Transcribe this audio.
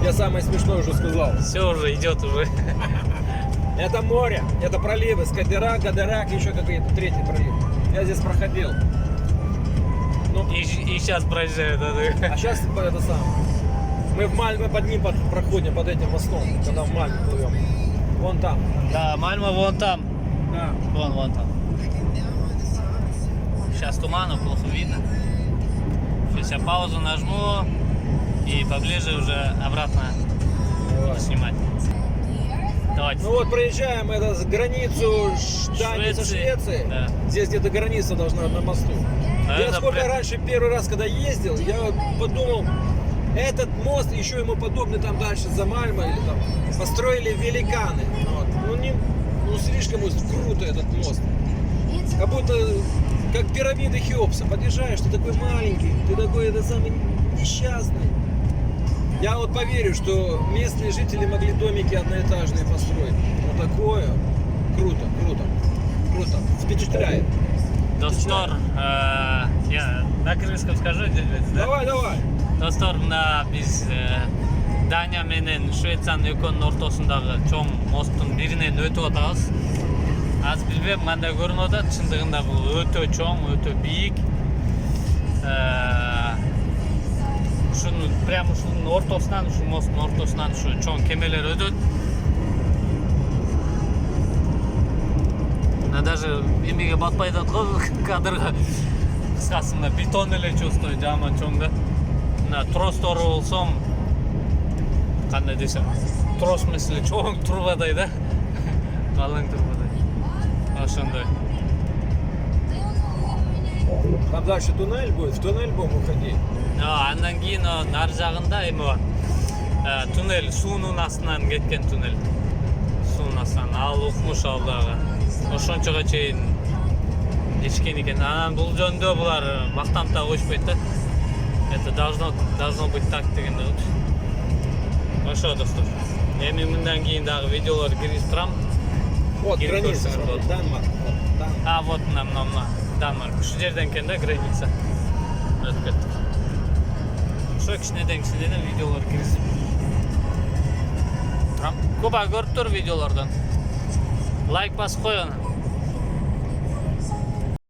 Я самое смешное уже сказал. Все уже идет уже. Это море, это проливы, Скадерак, Гадерак, еще какой-то третий пролив. Я здесь проходил. Ну, И сейчас проезжает. а сейчас это самое. Мы в Мальме под ним проходим, под этим мостом, когда в Мальме плывем. Вон там. Да, Мальма вон там. Да. Вон там. Сейчас тумана, плохо видно. Сейчас я паузу нажму и поближе уже обратно буду снимать. Давайте. Ну вот проезжаем границу Дании со Швеции. Да. Здесь где-то граница должна быть на мосту. А Я это сколько прям- раньше первый раз, когда ездил, я вот подумал, этот мост, еще ему подобный там дальше за Мальмой, или там, построили великаны. Вот. Ну слишком уж круто этот мост. Как будто как пирамиды Хеопса. Подъезжаешь, ты такой маленький, ты такой это самый несчастный. Я вот поверю, что местные жители могли домики одноэтажные построить. Ну такое. Круто. Впечатляет. Достор, я на кыргызском скажу, да? Давай. Достор, мына биз Дания менен Швециянын экөөнүн ортосундагы чоң мосттун биринен өтүп атабыз. Азыр билбейм, мындай көрүнүп атат, чындыгында бул өтө чоң, өтө бийик. Прямо ушунун ортосунан, ушу мосттун ортосунан ушу чоң кемелер өтөт. Даже эмеге батпай атат го кадрга. Кыскасы мына бетон эле чувствую, жаман чоң да. Мына тростору болсом, кандай десем, трос мисили чоң турбадай да. Калың турбадай. Ошондой. Там дальше туннель будет, в туннель будем уходить. Андан кийин нары жагында эми бар. Туннель, суунун астынан кеткен туннель. Суунун астынан ал укмуш ал дагы. Ошончого чейин ичкен экен. Анан бул жөндө булар мактанып да коюшпойт да. Это должно быть так дегенде. Ошо достор. Эми мындан кийин дагы видеолор киргизип турам. Вот Кирип граница, көрсөңөр болот. Данмарк. Вот, там. Вот мына Данмарк. Ушу жерден экен да граница. Өтүп кеттик. Ошо кичинеден видеолор киргизип турам. Куба көрүп тур видеолордон. Лайк басып кой аны.